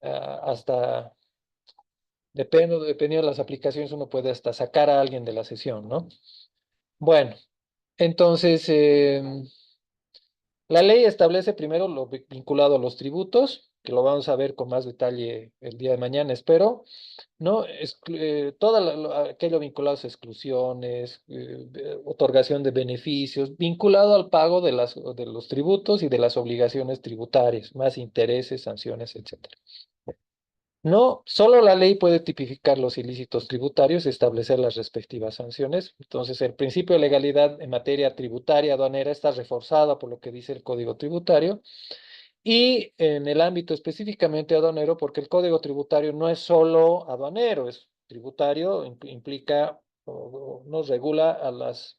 hasta, dependiendo de las aplicaciones, uno puede hasta sacar a alguien de la sesión, ¿no? Bueno, entonces, la ley establece primero lo vinculado a los tributos, que lo vamos a ver con más detalle el día de mañana, espero, ¿no? Todo aquello vinculado a exclusiones, otorgación de beneficios, vinculado al pago de los tributos y de las obligaciones tributarias, más intereses, sanciones, etcétera. No, solo la ley puede tipificar los ilícitos tributarios y establecer las respectivas sanciones. Entonces, el principio de legalidad en materia tributaria aduanera está reforzado por lo que dice el Código Tributario y en el ámbito específicamente aduanero, porque el Código Tributario no es solo aduanero, es tributario, implica o nos regula a las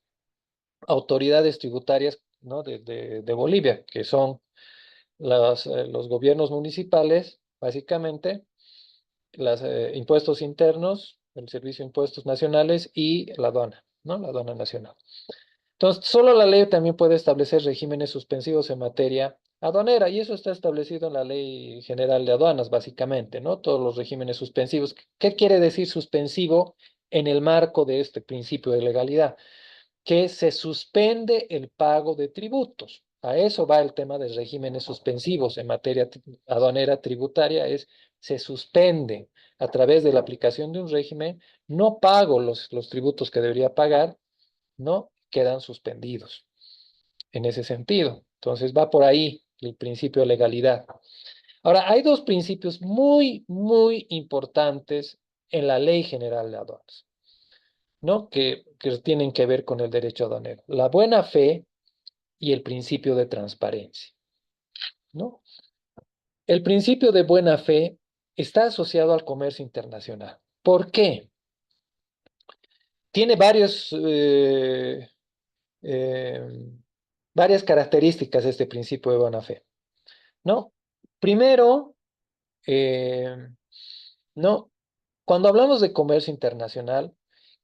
autoridades tributarias, ¿no? de Bolivia, que son los gobiernos municipales, básicamente los impuestos internos, el Servicio de Impuestos Nacionales y la aduana, ¿no? La aduana nacional. Entonces, solo la ley también puede establecer regímenes suspensivos en materia aduanera, y eso está establecido en la Ley General de Aduanas, básicamente, ¿no? Todos los regímenes suspensivos. ¿Qué quiere decir suspensivo en el marco de este principio de legalidad? Que se suspende el pago de tributos. A eso va el tema de regímenes suspensivos en materia aduanera tributaria, se suspende a través de la aplicación de un régimen, no pago los tributos que debería pagar, no quedan suspendidos en ese sentido. Entonces va por ahí el principio de legalidad. Ahora, hay dos principios muy, muy importantes en la Ley General de Aduanas, ¿no? Que tienen que ver con el derecho aduanero. La buena fe y el principio de transparencia, ¿no? El principio de buena fe está asociado al comercio internacional. ¿Por qué? Tiene eh, varias características este principio de buena fe, ¿no? Primero, eh, ¿no? Cuando hablamos de comercio internacional,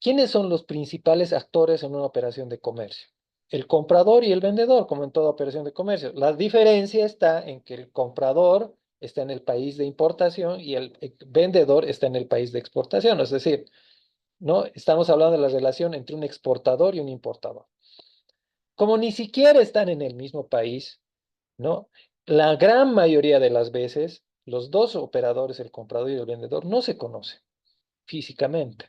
¿quiénes son los principales actores en una operación de comercio? El comprador y el vendedor, como en toda operación de comercio. La diferencia está en que el comprador está en el país de importación y el vendedor está en el país de exportación. Es decir, ¿no? Estamos hablando de la relación entre un exportador y un importador. Como ni siquiera están en el mismo país, ¿no? La gran mayoría de las veces, los dos operadores, el comprador y el vendedor, no se conocen físicamente,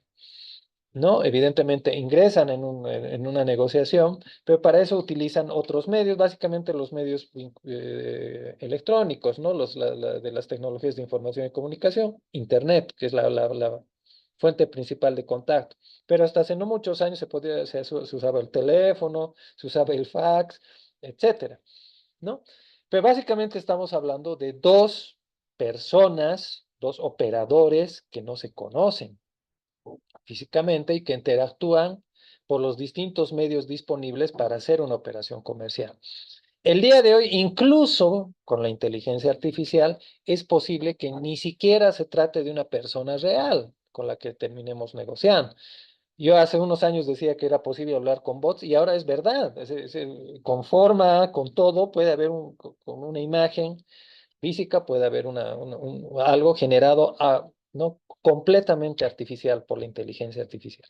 ¿no? Evidentemente ingresan en una negociación, pero para eso utilizan otros medios, básicamente los medios electrónicos, ¿no? De las tecnologías de información y comunicación, Internet, que es la fuente principal de contacto. Pero hasta hace no muchos años se usaba el teléfono, se usaba el fax, etcétera, ¿no? Pero básicamente estamos hablando de dos personas, dos operadores que no se conocen físicamente y que interactúan por los distintos medios disponibles para hacer una operación comercial. El día de hoy, incluso con la inteligencia artificial, es posible que ni siquiera se trate de una persona real con la que terminemos negociando. Yo hace unos años decía que era posible hablar con bots y ahora es verdad. Con forma, con todo, puede haber con una imagen física, puede haber algo generado ¿no? completamente artificial por la inteligencia artificial,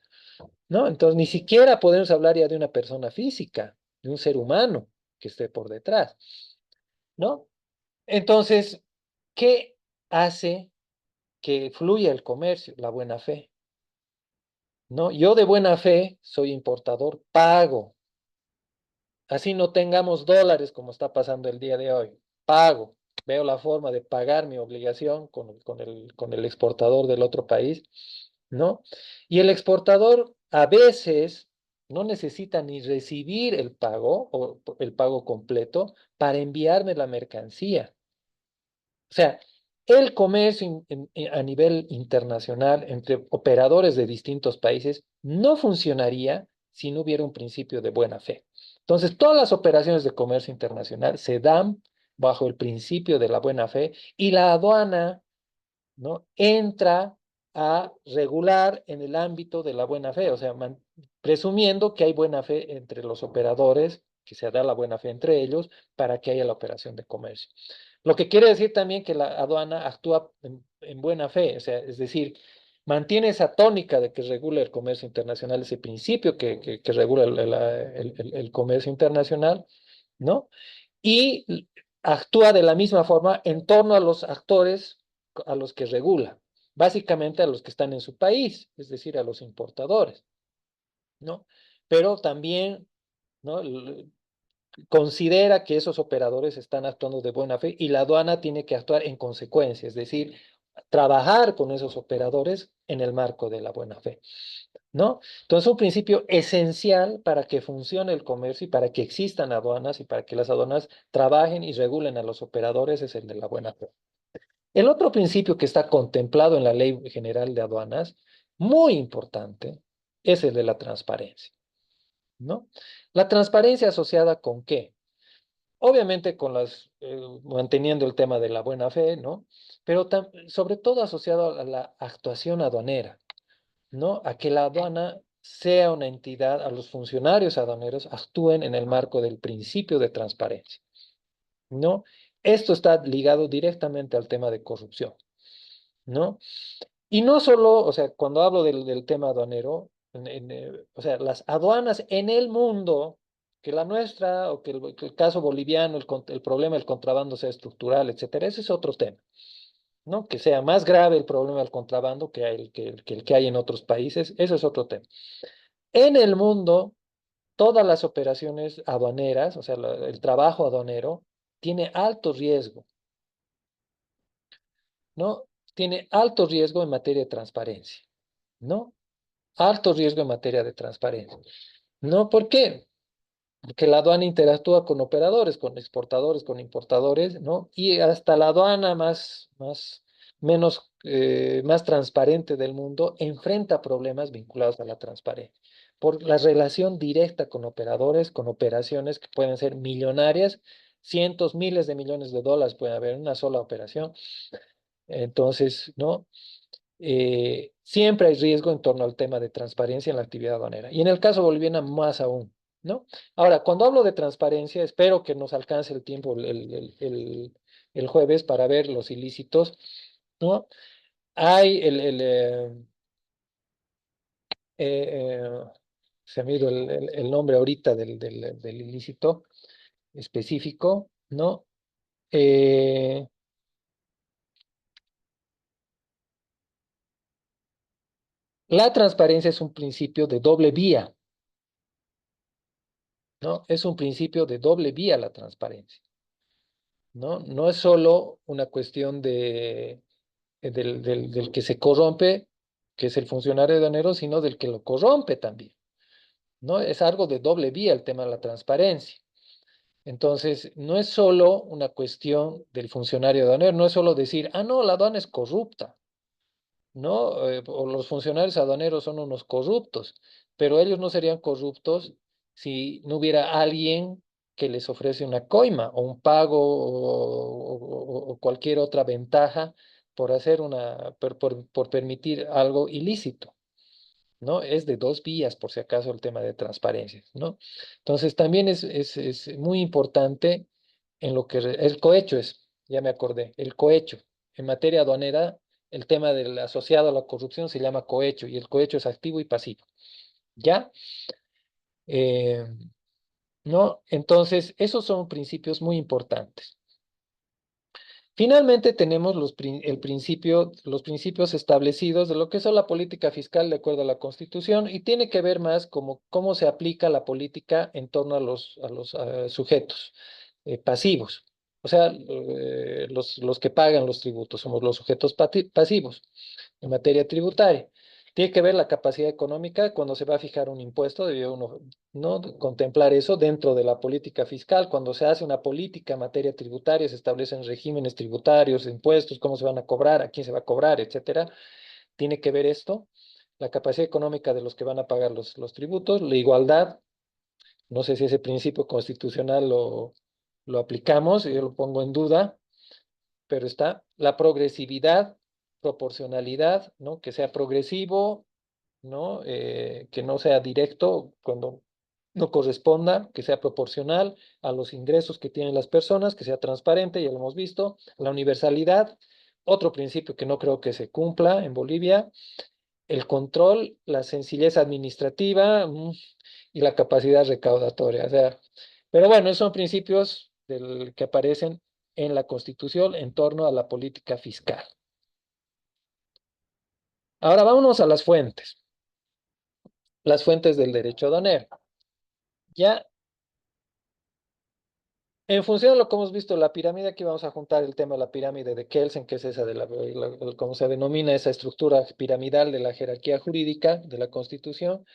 ¿no? Entonces, ni siquiera podemos hablar ya de una persona física, de un ser humano que esté por detrás, ¿no? Entonces, ¿qué hace que fluya el comercio? La buena fe, ¿no? Yo de buena fe soy importador, pago. Así no tengamos dólares como está pasando el día de hoy. Pago. Veo la forma de pagar mi obligación con el exportador del otro país, ¿no? Y el exportador a veces no necesita ni recibir el pago o el pago completo para enviarme la mercancía. O sea, el comercio a nivel internacional entre operadores de distintos países no funcionaría si no hubiera un principio de buena fe. Entonces, todas las operaciones de comercio internacional se dan bajo el principio de la buena fe y la aduana, ¿no? entra a regular en el ámbito de la buena fe, o sea, presumiendo que hay buena fe entre los operadores, que se da la buena fe entre ellos para que haya la operación de comercio. Lo que quiere decir también que la aduana actúa en buena fe, o sea, es decir, mantiene esa tónica de que regula el comercio internacional, ese principio que regula el comercio internacional, ¿no? Y actúa de la misma forma en torno a los actores a los que regula, básicamente a los que están en su país, es decir, a los importadores, ¿no? Pero también, ¿no? Considera que esos operadores están actuando de buena fe y la aduana tiene que actuar en consecuencia, es decir, trabajar con esos operadores en el marco de la buena fe, ¿no? Entonces, un principio esencial para que funcione el comercio y para que existan aduanas y para que las aduanas trabajen y regulen a los operadores es el de la buena fe. El otro principio que está contemplado en la Ley General de Aduanas, muy importante, es el de la transparencia, ¿no? La transparencia asociada con qué? Obviamente con manteniendo el tema de la buena fe, ¿no? Pero sobre todo asociado a la actuación aduanera, ¿no? A que la aduana sea una entidad, a los funcionarios aduaneros actúen en el marco del principio de transparencia, ¿no? Esto está ligado directamente al tema de corrupción, ¿no? Y no solo, o sea, cuando hablo del tema aduanero, o sea, las aduanas en el mundo, que la nuestra, o que el caso boliviano, el problema del contrabando sea estructural, etcétera, ese es otro tema, ¿no? Que sea más grave el problema del contrabando que el que hay en otros países, eso es otro tema. En el mundo, todas las operaciones aduaneras, o sea, el trabajo aduanero, tiene alto riesgo, ¿no? Tiene alto riesgo en materia de transparencia, ¿no? Alto riesgo en materia de transparencia. ¿No? ¿Por qué? Porque la aduana interactúa con operadores, con exportadores, con importadores, ¿no? Y hasta la aduana más transparente del mundo enfrenta problemas vinculados a la transparencia. Por la relación directa con operadores, con operaciones que pueden ser millonarias, cientos, miles de millones de dólares puede haber en una sola operación. Entonces, ¿no? Siempre hay riesgo en torno al tema de transparencia en la actividad aduanera. Y en el caso boliviano, más aún, ¿no? Ahora, cuando hablo de transparencia, espero que nos alcance el tiempo el jueves para ver los ilícitos, ¿no? Hay eh, se me ha ido el nombre ahorita del ilícito específico, ¿no? Eh, la transparencia es un principio de doble vía, ¿no? Es un principio de doble vía la transparencia, ¿no? No es solo una cuestión del que se corrompe, que es el funcionario aduanero, sino del que lo corrompe también, ¿no? Es algo de doble vía el tema de la transparencia. Entonces, no es solo una cuestión del funcionario aduanero, no es solo decir, ah, no, la aduana es corrupta. ¿No? O los funcionarios aduaneros son unos corruptos, pero ellos no serían corruptos si no hubiera alguien que les ofrece una coima o un pago o cualquier otra ventaja por hacer por permitir algo ilícito, ¿no? Es de dos vías, por si acaso, el tema de transparencia, ¿no? Entonces, también es muy importante en lo que el cohecho es, ya me acordé, el cohecho. En materia aduanera, el tema del asociado a la corrupción se llama cohecho y el cohecho es activo y pasivo, ¿ya? Eh, ¿No? Entonces, esos son principios muy importantes. Finalmente tenemos los principios establecidos de lo que es la política fiscal de acuerdo a la Constitución y tiene que ver más como cómo se aplica la política en torno a los sujetos pasivos. O sea, los que pagan los tributos, somos los sujetos pasivos en materia tributaria. Tiene que ver la capacidad económica cuando se va a fijar un impuesto, debe uno no contemplar eso dentro de la política fiscal. Cuando se hace una política en materia tributaria, se establecen regímenes tributarios, impuestos, cómo se van a cobrar, a quién se va a cobrar, etcétera. Tiene que ver esto, la capacidad económica de los que van a pagar los tributos, la igualdad. No sé si ese principio constitucional lo aplicamos, yo lo pongo en duda, pero está la progresividad, proporcionalidad, ¿no? Que sea progresivo, ¿no? Que no sea directo, no corresponda, que sea proporcional a los ingresos que tienen las personas, que sea transparente, ya lo hemos visto. La universalidad, otro principio que no creo que se cumpla en Bolivia. El control, la sencillez administrativa, y la capacidad recaudatoria. O sea, pero bueno, esos son principios que aparecen en la Constitución en torno a la política fiscal. Ahora vámonos a las fuentes del derecho aduanero. Ya, en función de lo que hemos visto, la pirámide, aquí vamos a juntar el tema de la pirámide de Kelsen, que es esa de como se denomina esa estructura piramidal de la jerarquía jurídica de la Constitución,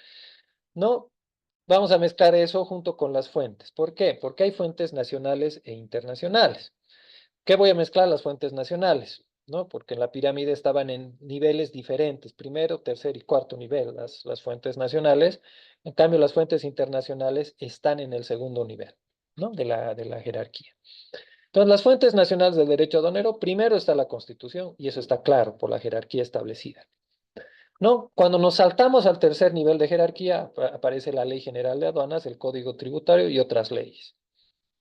¿no? Vamos a mezclar eso junto con las fuentes. ¿Por qué? Porque hay fuentes nacionales e internacionales. ¿Qué voy a mezclar? Las fuentes nacionales, ¿no? Porque en la pirámide estaban en niveles diferentes, primero, tercer y cuarto nivel, las fuentes nacionales. En cambio, las fuentes internacionales están en el segundo nivel, ¿no? De la jerarquía. Entonces, las fuentes nacionales del derecho aduanero, primero está la Constitución, y eso está claro por la jerarquía establecida. ¿No? Cuando nos saltamos al tercer nivel de jerarquía, aparece la Ley General de Aduanas, el Código Tributario y otras leyes,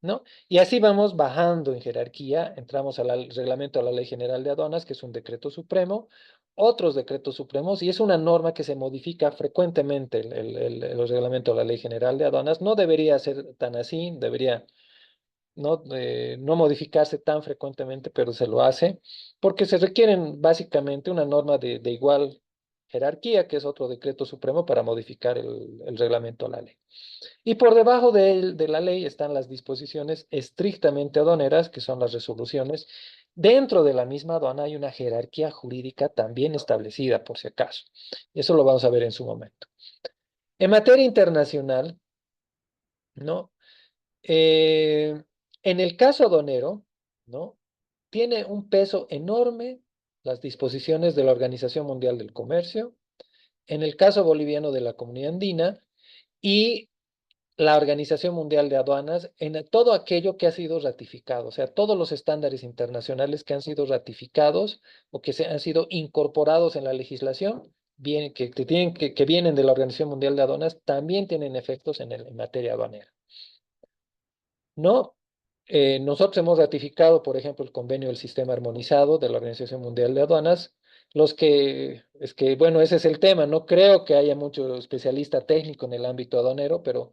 ¿no? Y así vamos bajando en jerarquía, entramos al reglamento de la Ley General de Aduanas, que es un decreto supremo, otros decretos supremos, y es una norma que se modifica frecuentemente el reglamento de la Ley General de Aduanas. No debería ser tan así, debería no modificarse tan frecuentemente, pero se lo hace, porque se requieren básicamente una norma de igual jerarquía, que es otro decreto supremo para modificar el reglamento de la ley. Y por debajo de la ley están las disposiciones estrictamente aduaneras, que son las resoluciones. Dentro de la misma aduana hay una jerarquía jurídica también establecida, por si acaso. Eso lo vamos a ver en su momento. En materia internacional, ¿no? Eh, en el caso aduanero, ¿no? Tiene un peso enorme las disposiciones de la Organización Mundial del Comercio, en el caso boliviano de la Comunidad Andina y la Organización Mundial de Aduanas en todo aquello que ha sido ratificado, o sea, todos los estándares internacionales que han sido ratificados o que han sido incorporados en la legislación, bien, que vienen de la Organización Mundial de Aduanas, también tienen efectos en materia aduanera. No, nosotros hemos ratificado, por ejemplo, el convenio del sistema armonizado de la Organización Mundial de Aduanas. Bueno, ese es el tema. No creo que haya mucho especialista técnico en el ámbito aduanero, pero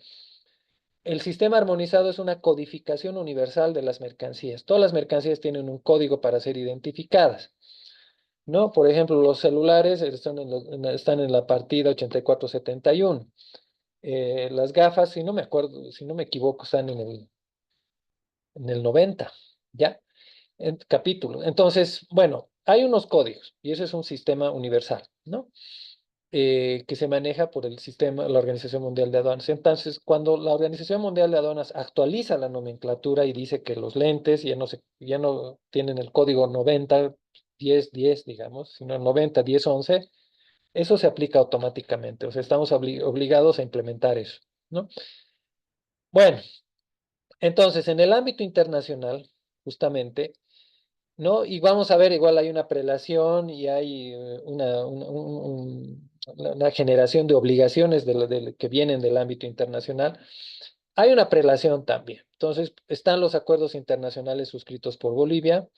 el sistema armonizado es una codificación universal de las mercancías. Todas las mercancías tienen un código para ser identificadas, ¿no? Por ejemplo, los celulares están en la partida 8471. Las gafas, si no me acuerdo, si no me equivoco, están en el 90, ¿ya? En capítulo. Entonces, bueno, hay unos códigos y ese es un sistema universal, ¿no? Que se maneja por el sistema, la Organización Mundial de Aduanas. Entonces, cuando la Organización Mundial de Aduanas actualiza la nomenclatura y dice que los lentes ya no tienen el código 90, 10, 10, digamos, sino 90, 10, 11, eso se aplica automáticamente. O sea, estamos obligados a implementar eso, ¿no? Bueno, entonces, en el ámbito internacional, justamente, ¿no? Y vamos a ver, igual hay una prelación y hay una generación de obligaciones que vienen del ámbito internacional. Hay una prelación también. Entonces, están los acuerdos internacionales suscritos por Bolivia,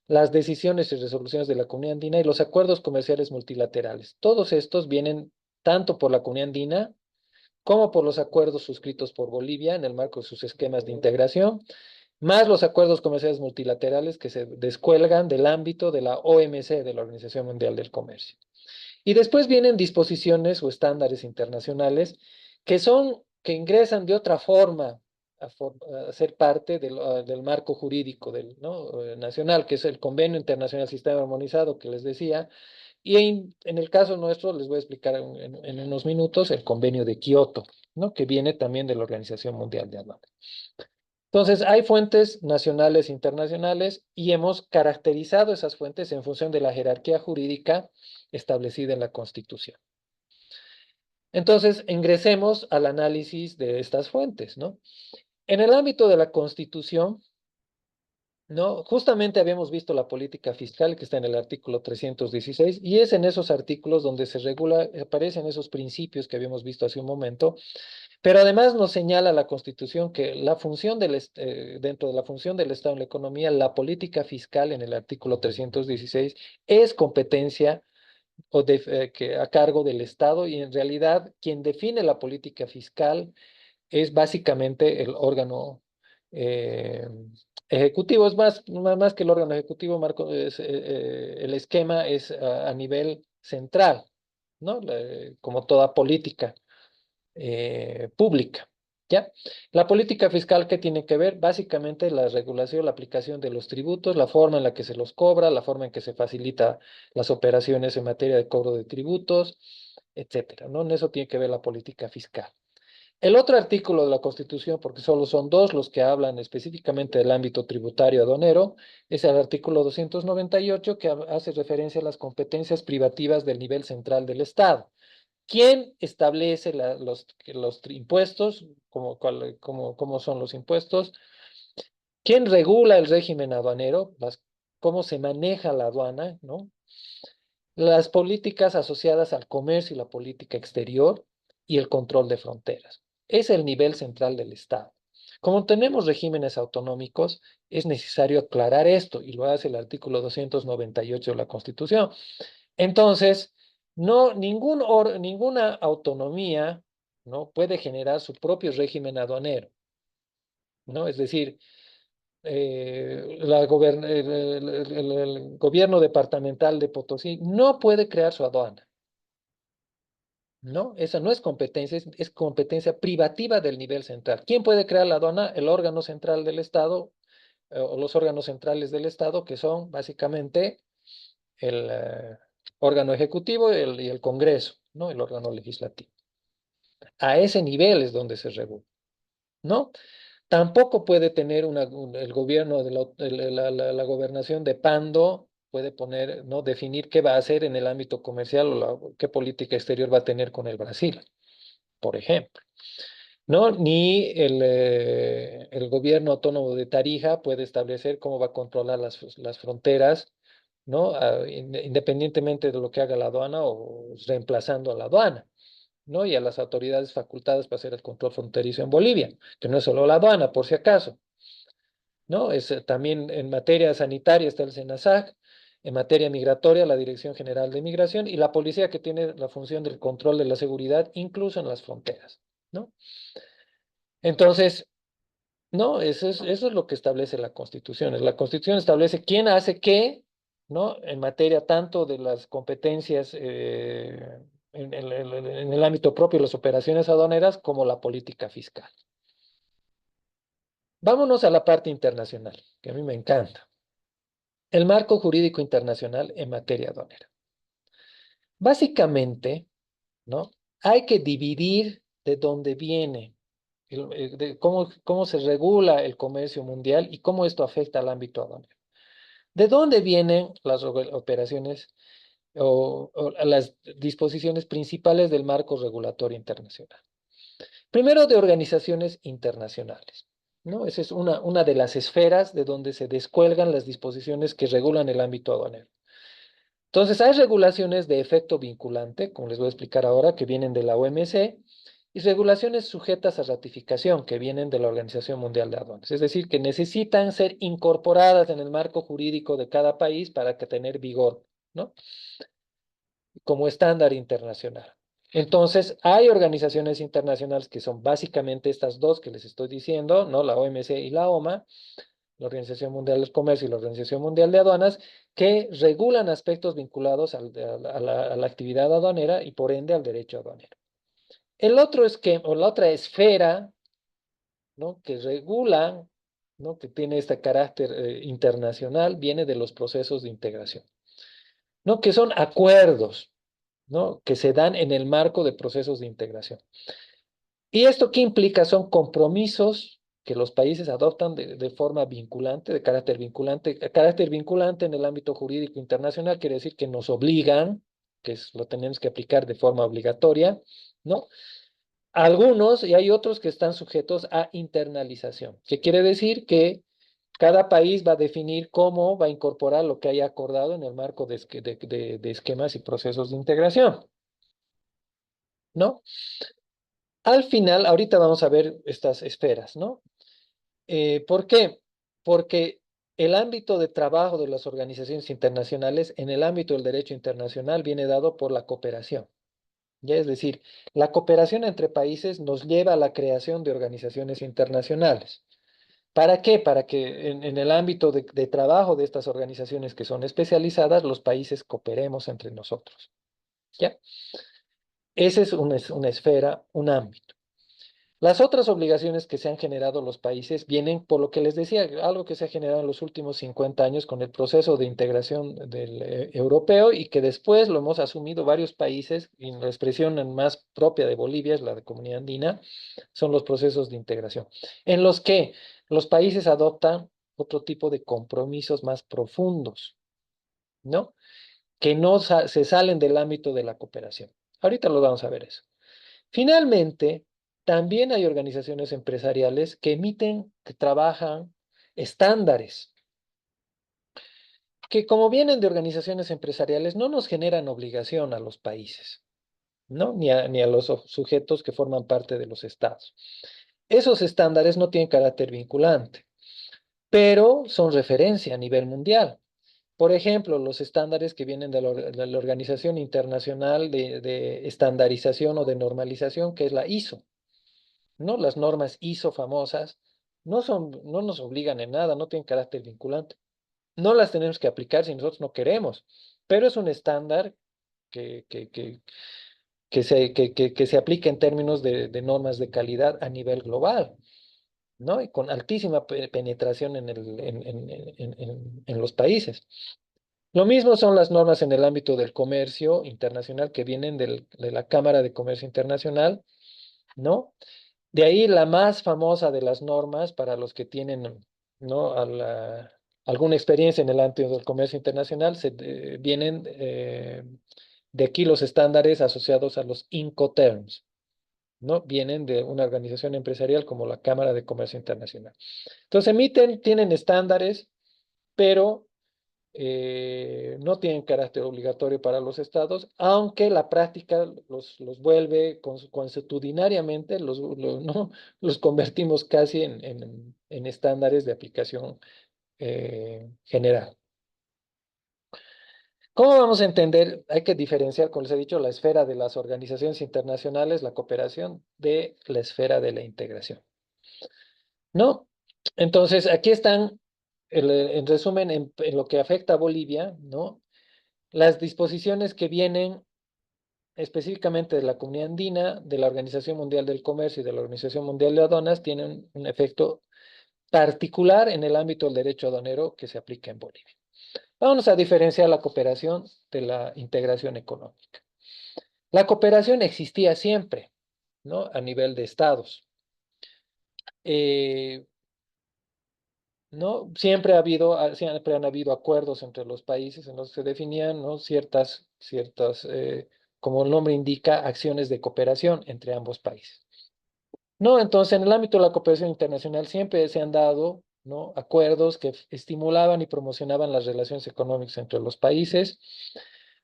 las decisiones y resoluciones de la Comunidad Andina y los acuerdos comerciales multilaterales. Todos estos vienen tanto por la Comunidad Andina como por los acuerdos suscritos por Bolivia en el marco de sus esquemas de integración, más los acuerdos comerciales multilaterales que se descuelgan del ámbito de la OMC, de la Organización Mundial del Comercio. Y después vienen disposiciones o estándares internacionales que ingresan de otra forma a ser parte del marco jurídico ¿no? Nacional, que es el Convenio Internacional Sistema Armonizado que les decía, y en el caso nuestro, les voy a explicar en unos minutos, el Convenio de Kioto, ¿no? Que viene también de la Organización Mundial de Aduanas. Entonces, hay fuentes nacionales e internacionales y hemos caracterizado esas fuentes en función de la jerarquía jurídica establecida en la Constitución. Entonces, ingresemos al análisis de estas fuentes, ¿no? En el ámbito de la Constitución, ¿no? Justamente habíamos visto la política fiscal que está en el artículo 316 y es en esos artículos donde se regula, aparecen esos principios que habíamos visto hace un momento, pero además nos señala la Constitución que la función dentro de la función del Estado en la economía, la política fiscal en el artículo 316 es competencia que a cargo del Estado y en realidad quien define la política fiscal es básicamente el órgano eh, ejecutivo, es más que el órgano ejecutivo, Marco, el esquema es a nivel central, ¿no? Como toda política pública. ¿Ya? La política fiscal, ¿qué tiene que ver? Básicamente la regulación, la aplicación de los tributos, la forma en la que se los cobra, la forma en que se facilita las operaciones en materia de cobro de tributos, etcétera, ¿no? En eso tiene que ver la política fiscal. El otro artículo de la Constitución, porque solo son dos los que hablan específicamente del ámbito tributario aduanero, es el artículo 298 que hace referencia a las competencias privativas del nivel central del Estado. ¿Quién establece los impuestos? ¿Cómo son los impuestos? ¿Quién regula el régimen aduanero? ¿Cómo se maneja la aduana? ¿No? Las políticas asociadas al comercio y la política exterior y el control de fronteras. Es el nivel central del Estado. Como tenemos regímenes autonómicos, es necesario aclarar esto y lo hace el artículo 298 de la Constitución. Entonces, no, ninguna autonomía, ¿no? puede generar su propio régimen aduanero, ¿no? Es decir, el gobierno departamental de Potosí no puede crear su aduana, ¿no? Esa no es competencia, es competencia privativa del nivel central. ¿Quién puede crear la aduana? El órgano central del Estado, o los órganos centrales del Estado, que son básicamente el órgano ejecutivo y el Congreso, ¿no? El órgano legislativo. A ese nivel es donde se regula, ¿no? Tampoco puede tener el gobierno la gobernación de Pando, puede poner, ¿no? Definir qué va a hacer en el ámbito comercial o qué política exterior va a tener con el Brasil, por ejemplo. ¿No? Ni el gobierno autónomo de Tarija puede establecer cómo va a controlar las fronteras, ¿no? Independientemente de lo que haga la aduana o reemplazando a la aduana, ¿no? Y a las autoridades facultadas para hacer el control fronterizo en Bolivia, que no es solo la aduana, por si acaso, ¿no? También en materia sanitaria está el SENASAC, en materia migratoria la Dirección General de Migración y la policía que tiene la función del control de la seguridad, incluso en las fronteras, ¿no? Entonces, no, eso es lo que establece la Constitución. La Constitución establece quién hace qué, ¿no? En materia tanto de las competencias en el ámbito propio de las operaciones aduaneras como la política fiscal. Vámonos a la parte internacional, que a mí me encanta. El marco jurídico internacional en materia aduanera. Básicamente, ¿no? Hay que dividir de dónde viene, de cómo se regula el comercio mundial y cómo esto afecta al ámbito aduanero. ¿De dónde vienen las operaciones o las disposiciones principales del marco regulatorio internacional? Primero, de organizaciones internacionales, ¿no? Esa es una de las esferas de donde se descuelgan las disposiciones que regulan el ámbito aduanero. Entonces, hay regulaciones de efecto vinculante, como les voy a explicar ahora, que vienen de la OMC, y regulaciones sujetas a ratificación, que vienen de la Organización Mundial de Aduanas. Es decir, que necesitan ser incorporadas en el marco jurídico de cada país para que tener vigor, ¿no? Como estándar internacional. Entonces, hay organizaciones internacionales que son básicamente estas dos que les estoy diciendo, ¿no? La OMC y la OMA, la Organización Mundial del Comercio y la Organización Mundial de Aduanas, que regulan aspectos vinculados a la actividad aduanera y por ende al derecho aduanero. El otro esquema, o la otra esfera, ¿no? que regula, ¿no? que tiene este carácter internacional, viene de los procesos de integración, ¿no? que son acuerdos, ¿no? que se dan en el marco de procesos de integración. ¿Y esto qué implica? Son compromisos que los países adoptan de forma vinculante, de carácter vinculante. Carácter vinculante en el ámbito jurídico internacional quiere decir que nos obligan, lo tenemos que aplicar de forma obligatoria, ¿no? Algunos y hay otros que están sujetos a internalización, que quiere decir que Cada país va a definir cómo va a incorporar lo que haya acordado en el marco de esquemas y procesos de integración, ¿no? Al final, ahorita vamos a ver estas esferas, ¿no? ¿Por qué? Porque el ámbito de trabajo de las organizaciones internacionales en el ámbito del derecho internacional viene dado por la cooperación. Ya es decir, la cooperación entre países nos lleva a la creación de organizaciones internacionales. ¿Para qué? Para que en el ámbito de trabajo de estas organizaciones que son especializadas, los países cooperemos entre nosotros. ¿Ya? Esa es una esfera, un ámbito. Las otras obligaciones que se han generado los países vienen por lo que les decía, algo que se ha generado en los últimos 50 años con el proceso de integración del europeo y que después lo hemos asumido varios países, y la expresión más propia de Bolivia es la de Comunidad Andina, son los procesos de integración, en los que los países adoptan otro tipo de compromisos más profundos, ¿no? Que no se salen del ámbito de la cooperación. Ahorita lo vamos a ver eso. Finalmente, también hay organizaciones empresariales que emiten, que trabajan estándares, que como vienen de organizaciones empresariales no nos generan obligación a los países, ¿no? Ni a los sujetos que forman parte de los estados. Esos estándares no tienen carácter vinculante, pero son referencia a nivel mundial. Por ejemplo, los estándares que vienen de la Organización Internacional de Estandarización o de Normalización, que es la ISO. ¿No? Las normas ISO famosas no nos obligan en nada, no tienen carácter vinculante. No las tenemos que aplicar si nosotros no queremos, pero es un estándar que, que, que, que se aplica en términos de normas de calidad a nivel global, ¿no? Y con altísima penetración en los países. Lo mismo son las normas en el ámbito del comercio internacional que vienen de la Cámara de Comercio Internacional, ¿no? De ahí la más famosa de las normas para los que tienen, ¿no? Alguna experiencia en el ámbito del comercio internacional, vienen de aquí los estándares asociados a los Incoterms, ¿no? Vienen de una organización empresarial como la Cámara de Comercio Internacional. Entonces tienen estándares, pero no tienen carácter obligatorio para los estados, aunque la práctica los vuelve consuetudinariamente, ¿no? Los convertimos casi en estándares de aplicación general. ¿Cómo vamos a entender? Hay que diferenciar, como les he dicho, la esfera de las organizaciones internacionales, la cooperación, de la esfera de la integración, ¿no? Entonces, aquí están, en resumen, en lo que afecta a Bolivia, ¿no? Las disposiciones que vienen específicamente de la Comunidad Andina, de la Organización Mundial del Comercio y de la Organización Mundial de Aduanas tienen un efecto particular en el ámbito del derecho aduanero que se aplica en Bolivia. Vamos a diferenciar la cooperación de la integración económica. La cooperación existía siempre, ¿no? A nivel de estados. Eh, ¿No? Siempre han habido acuerdos entre los países en los que se definían, ¿no? Como el nombre indica, acciones de cooperación entre ambos países. ¿No? Entonces, en el ámbito de la cooperación internacional siempre se han dado, ¿no? Acuerdos que estimulaban y promocionaban las relaciones económicas entre los países,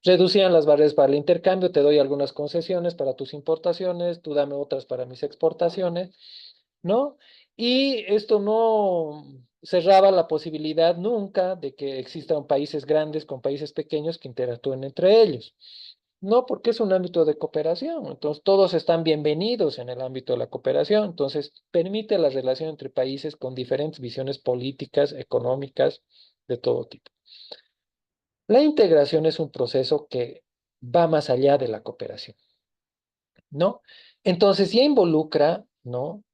reducían las barreras para el intercambio, te doy algunas concesiones para tus importaciones, tú dame otras para mis exportaciones, ¿no? Y esto no cerraba la posibilidad nunca de que existan países grandes con países pequeños que interactúen entre ellos. No, porque es un ámbito de cooperación. Entonces, todos están bienvenidos en el ámbito de la cooperación. Entonces, permite la relación entre países con diferentes visiones políticas, económicas, de todo tipo. La integración es un proceso que va más allá de la cooperación, ¿no? Entonces, ya involucra, ¿no?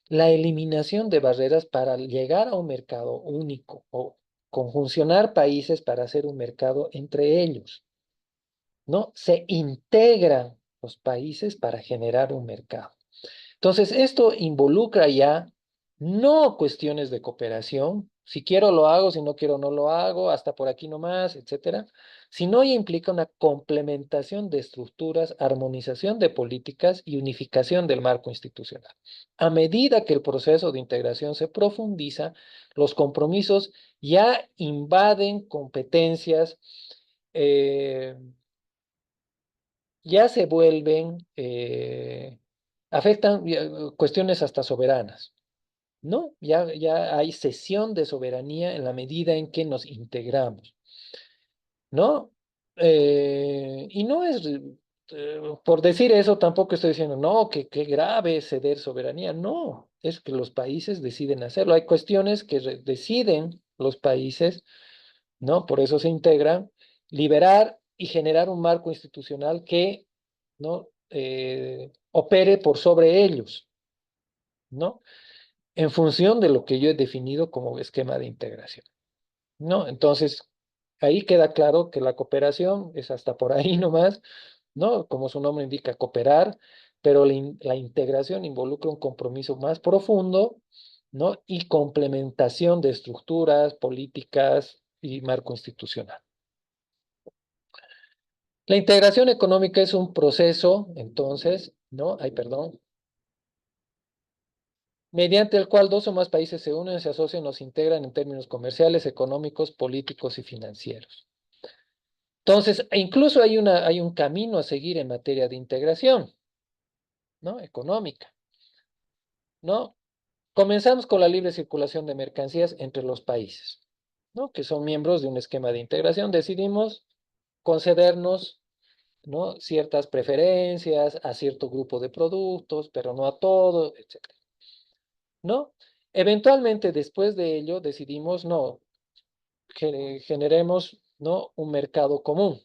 La eliminación de barreras para llegar a un mercado único o conjuncionar países para hacer un mercado entre ellos, ¿no? Se integran los países para generar un mercado. Entonces, esto involucra ya no cuestiones de cooperación Si quiero lo hago, si no quiero no lo hago, hasta por aquí nomás, etcétera. Sino ya implica una complementación de estructuras, armonización de políticas y unificación del marco institucional. A medida que el proceso de integración se profundiza, los compromisos ya invaden competencias, eh, ya se vuelven, afectan cuestiones hasta soberanas. ¿No? Ya hay cesión de soberanía en la medida en que nos integramos, ¿no? Y no es, por decir eso, tampoco estoy diciendo, no, que qué grave es ceder soberanía, no, es que los países deciden hacerlo. Hay cuestiones que deciden los países, ¿no? Por eso se integran, liberar y generar un marco institucional que, ¿no? Opere por sobre ellos, ¿no? En función de lo que yo he definido como esquema de integración, ¿no? Entonces, ahí queda claro que la cooperación es hasta por ahí nomás, ¿no? Como su nombre indica, cooperar, pero la integración involucra un compromiso más profundo, ¿no? Y complementación de estructuras, políticas y marco institucional. La integración económica es un proceso, entonces, ¿no? Ay, perdón, mediante el cual dos o más países se unen, se asocian o se integran en términos comerciales, económicos, políticos y financieros. Entonces, incluso hay un camino a seguir en materia de integración, ¿no? Económica, ¿no? Comenzamos con la libre circulación de mercancías entre los países, ¿no? Que son miembros de un esquema de integración. Decidimos concedernos, ¿no? Ciertas preferencias a cierto grupo de productos, pero no a todo, etcétera, ¿no? Eventualmente, después de ello, decidimos, no, generemos, ¿no? Un mercado común,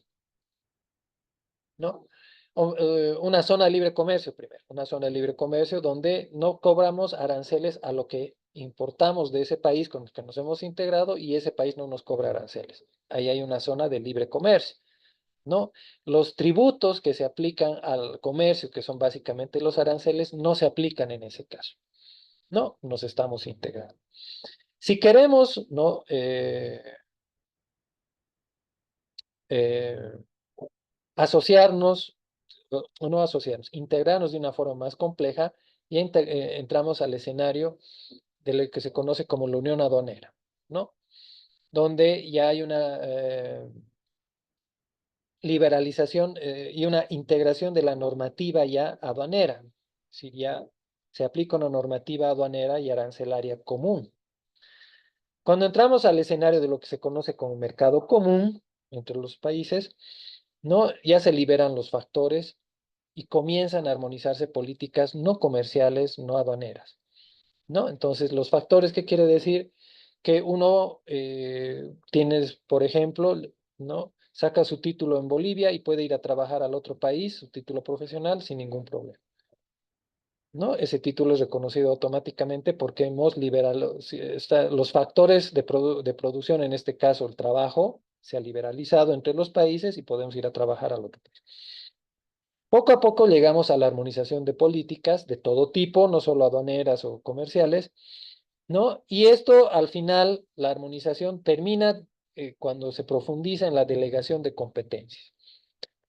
¿no? Una zona de libre comercio primero, una zona de libre comercio donde no cobramos aranceles a lo que importamos de ese país con el que nos hemos integrado y ese país no nos cobra aranceles. Ahí hay una zona de libre comercio, ¿no? Los tributos que se aplican al comercio, que son básicamente los aranceles, no se aplican en ese caso, ¿no? Nos estamos integrando. Si queremos, ¿no? Eh, asociarnos, o no asociarnos, integrarnos de una forma más compleja y entramos al escenario de lo que se conoce como la unión aduanera, ¿no? Donde ya hay una liberalización y una integración de la normativa ya aduanera. Si ya se aplica una normativa aduanera y arancelaria común. Cuando entramos al escenario de lo que se conoce como mercado común entre los países, ¿no? Ya se liberan los factores y comienzan a armonizarse políticas no comerciales, no aduaneras, ¿no? Entonces, los factores, ¿qué quiere decir? Que uno tiene, por ejemplo, ¿no? Saca su título en Bolivia y puede ir a trabajar al otro país, su título profesional, sin ningún problema, ¿no? Ese título es reconocido automáticamente porque hemos liberado, los factores de producción, en este caso el trabajo, se ha liberalizado entre los países y podemos ir a trabajar al otro país. Poco a poco llegamos a la armonización de políticas de todo tipo, no solo aduaneras o comerciales, ¿no? Y esto, al final, la armonización termina cuando se profundiza en la delegación de competencias.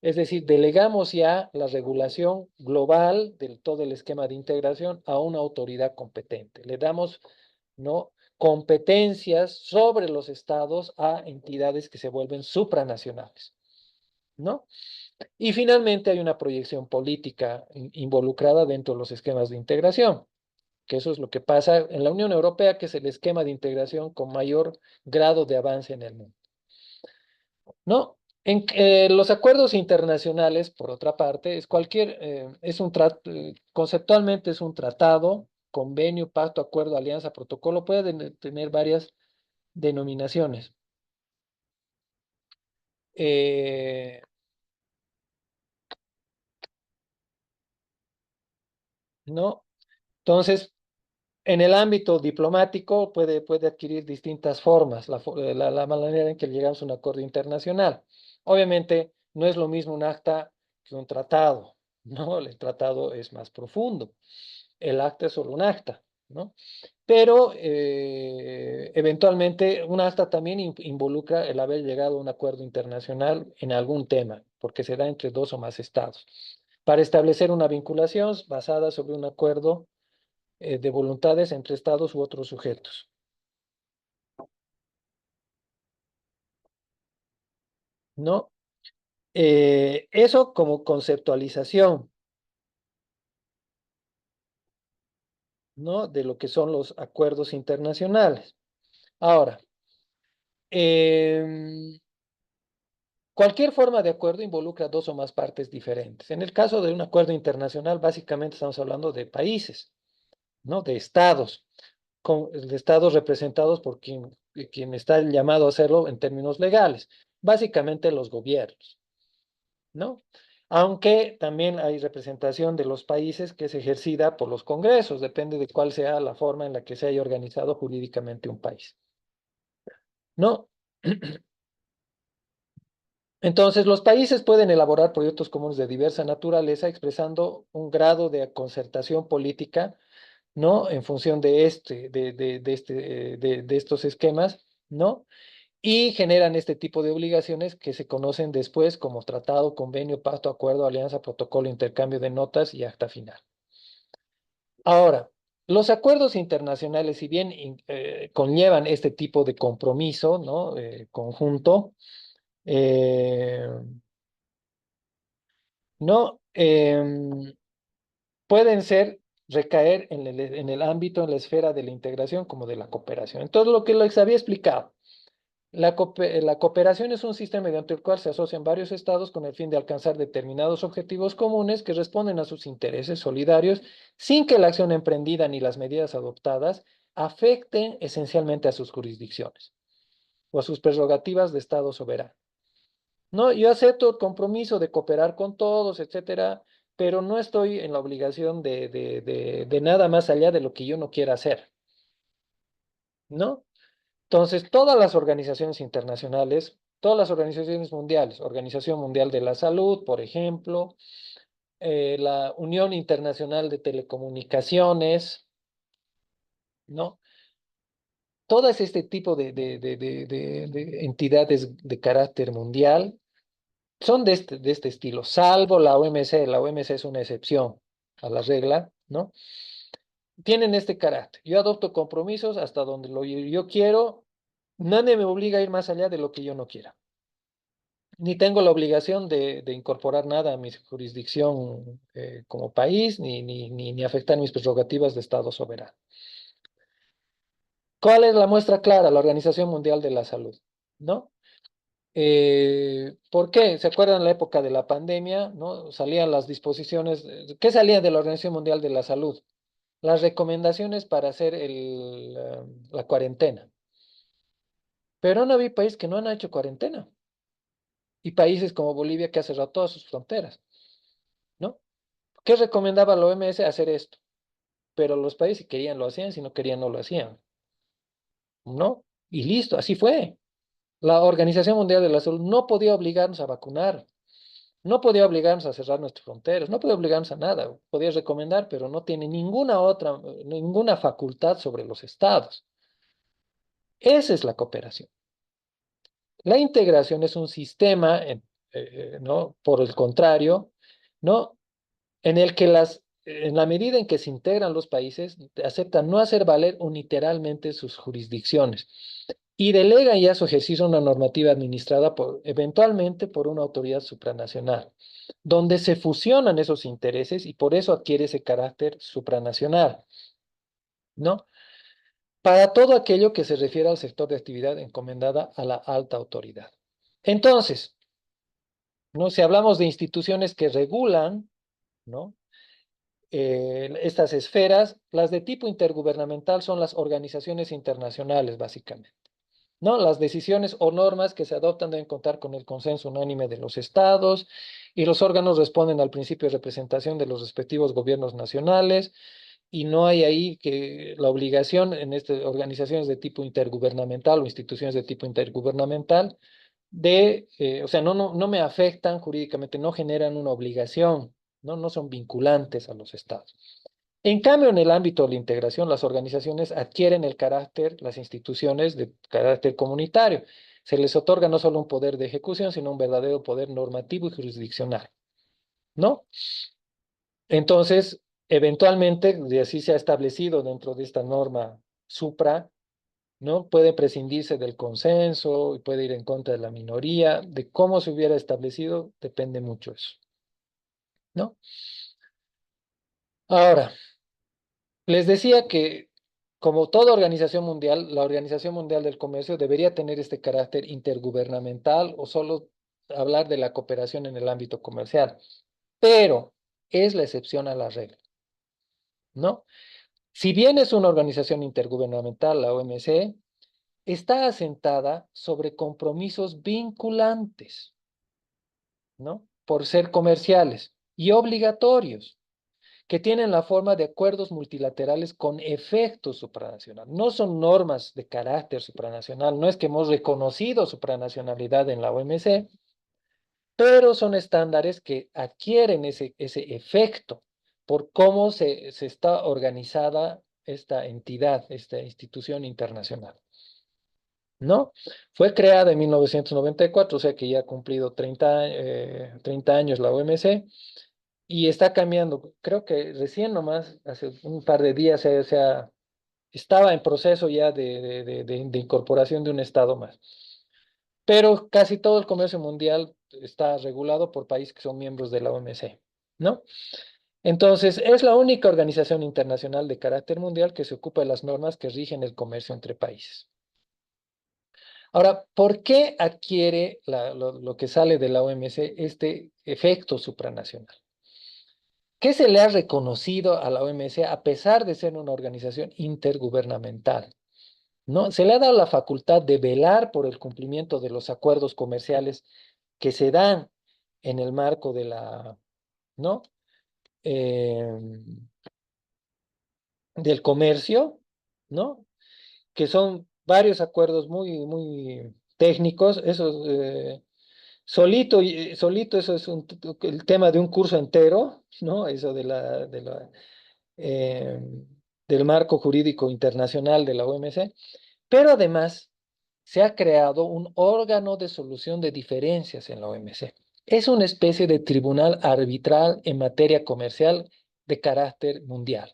Es decir, delegamos ya la regulación global de todo el esquema de integración a una autoridad competente. Le damos, ¿no? Competencias sobre los estados a entidades que se vuelven supranacionales, ¿no? Y finalmente hay una proyección política involucrada dentro de los esquemas de integración, que eso es lo que pasa en la Unión Europea, que es el esquema de integración con mayor grado de avance en el mundo, ¿no? Los acuerdos internacionales, por otra parte, es un conceptualmente es un tratado, convenio, pacto, acuerdo, alianza, protocolo, puede tener varias denominaciones. Eh, ¿No? Entonces, en el ámbito diplomático puede adquirir distintas formas, la manera en que llegamos a un acuerdo internacional. Obviamente, no es lo mismo un acta que un tratado, ¿no? El tratado es más profundo. El acta es solo un acta, ¿no? Pero eventualmente un acta también involucra el haber llegado a un acuerdo internacional en algún tema, porque se da entre dos o más estados, para establecer una vinculación basada sobre un acuerdo de voluntades entre estados u otros sujetos, ¿no? Eso como conceptualización, ¿no? De lo que son los acuerdos internacionales. Ahora, em, cualquier forma de acuerdo involucra dos o más partes diferentes. En el caso de un acuerdo internacional, básicamente estamos hablando de países, ¿no? De estados representados por quien está llamado a hacerlo en términos legales, básicamente los gobiernos, ¿no? Aunque también hay representación de los países que es ejercida por los congresos, depende de cuál sea la forma en la que se haya organizado jurídicamente un país, ¿no? Entonces, los países pueden elaborar proyectos comunes de diversa naturaleza, expresando un grado de concertación política, ¿no? En función de de estos esquemas, ¿no? Y generan este tipo de obligaciones que se conocen después como tratado, convenio, pacto, acuerdo, alianza, protocolo, intercambio de notas y acta final. Ahora, los acuerdos internacionales, si bien conllevan este tipo de compromiso, ¿no? Conjunto, eh, no pueden recaer en el ámbito, en la esfera de la integración como de la cooperación. Entonces, lo que les había explicado, la cooperación es un sistema mediante el cual se asocian varios estados con el fin de alcanzar determinados objetivos comunes que responden a sus intereses solidarios sin que la acción emprendida ni las medidas adoptadas afecten esencialmente a sus jurisdicciones o a sus prerrogativas de estado soberano. No, yo acepto el compromiso de cooperar con todos, etcétera, pero no estoy en la obligación de nada más allá de lo que yo no quiera hacer, ¿no? Entonces, todas las organizaciones internacionales, todas las organizaciones mundiales, Organización Mundial de la Salud, por ejemplo, la Unión Internacional de Telecomunicaciones, ¿no? Todas este tipo de entidades de carácter mundial son de este estilo, salvo la OMC. La OMC es una excepción a la regla, ¿no? Tienen este carácter. Yo adopto compromisos hasta donde yo quiero, nadie me obliga a ir más allá de lo que yo no quiera. Ni tengo la obligación de incorporar nada a mi jurisdicción como país, ni afectar mis prerrogativas de Estado soberano. ¿Cuál es la muestra clara? La Organización Mundial de la Salud, ¿no? ¿Por qué? ¿Se acuerdan la época de la pandemia? ¿No? Salían las disposiciones. ¿Qué salía de la Organización Mundial de la Salud? Las recomendaciones para hacer la cuarentena. Pero no había país que no han hecho cuarentena. Y países como Bolivia que ha cerrado todas sus fronteras, ¿no? ¿Qué recomendaba la OMS? Hacer esto. Pero los países si querían lo hacían, si no querían no lo hacían, ¿no? Y listo, así fue. La Organización Mundial de la Salud no podía obligarnos a vacunar. No podía obligarnos a cerrar nuestras fronteras, no podía obligarnos a nada, podía recomendar, pero no tiene ninguna facultad sobre los estados. Esa es la cooperación. La integración es un sistema, ¿no? Por el contrario, ¿no? En el que en la medida en que se integran los países, aceptan no hacer valer unilateralmente sus jurisdicciones y delegan ya su ejercicio a una normativa administrada eventualmente por una autoridad supranacional, donde se fusionan esos intereses y por eso adquiere ese carácter supranacional, ¿no? Para todo aquello que se refiere al sector de actividad encomendada a la alta autoridad. Entonces, ¿no? Si hablamos de instituciones que regulan, ¿no? Estas esferas, las de tipo intergubernamental son las organizaciones internacionales, básicamente. ¿No? Las decisiones o normas que se adoptan deben contar con el consenso unánime de los estados y los órganos responden al principio de representación de los respectivos gobiernos nacionales y no hay ahí que la obligación en estas organizaciones de tipo intergubernamental o instituciones de tipo intergubernamental o sea, no me afectan jurídicamente, no generan una obligación, no son vinculantes a los estados. En cambio, en el ámbito de la integración, las organizaciones adquieren el carácter, las instituciones de carácter comunitario. Se les otorga no solo un poder de ejecución, sino un verdadero poder normativo y jurisdiccional, ¿no? Entonces, eventualmente, y así se ha establecido dentro de esta norma supra, ¿no? Puede prescindirse del consenso y puede ir en contra de la minoría. De cómo se hubiera establecido, depende mucho eso, ¿no? Ahora, les decía que, como toda organización mundial, la Organización Mundial del Comercio debería tener este carácter intergubernamental o solo hablar de la cooperación en el ámbito comercial, pero es la excepción a la regla, ¿no? Si bien es una organización intergubernamental, la OMC, está asentada sobre compromisos vinculantes, ¿no? Por ser comerciales y obligatorios, que tienen la forma de acuerdos multilaterales con efecto supranacional. No son normas de carácter supranacional, no es que hemos reconocido supranacionalidad en la OMC, pero son estándares que adquieren ese efecto por cómo se está organizada esta entidad, esta institución internacional, ¿no? Fue creada en 1994, o sea que ya ha cumplido 30 años la OMC, y está cambiando. Creo que recién nomás, hace un par de días, estaba en proceso ya de incorporación de un estado más. Pero casi todo el comercio mundial está regulado por países que son miembros de la OMC, ¿no? Entonces, es la única organización internacional de carácter mundial que se ocupa de las normas que rigen el comercio entre países. Ahora, ¿por qué adquiere lo que sale de la OMC este efecto supranacional? ¿Qué se le ha reconocido a la OMC a pesar de ser una organización intergubernamental? ¿No? Se le ha dado la facultad de velar por el cumplimiento de los acuerdos comerciales que se dan en el marco de ¿no? Eh, del comercio, ¿no? Que son varios acuerdos muy técnicos. Eso, solito eso es el tema de un curso entero, ¿no? Eso eh, del marco jurídico internacional de la OMC, pero además se ha creado un órgano de solución de diferencias en la OMC. Es una especie de tribunal arbitral en materia comercial de carácter mundial,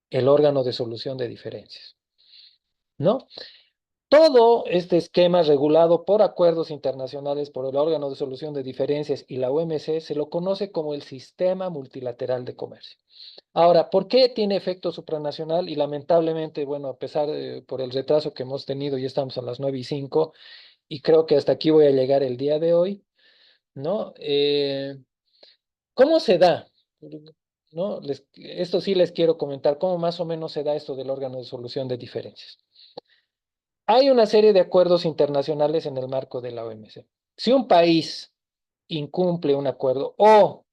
el órgano de solución de diferencias, ¿no? Todo este esquema regulado por acuerdos internacionales por el órgano de solución de diferencias y la OMC se lo conoce como el sistema multilateral de comercio. Ahora, ¿por qué tiene efecto supranacional? Y lamentablemente, bueno, a pesar de por el retraso que hemos tenido, ya estamos a las 9:05 y creo que hasta aquí voy a llegar el día de hoy, ¿no? ¿Cómo se da? ¿No? Esto sí les quiero comentar, cómo más o menos se da esto del órgano de solución de diferencias. Hay una serie de acuerdos internacionales en el marco de la OMC. Si un país incumple un acuerdo o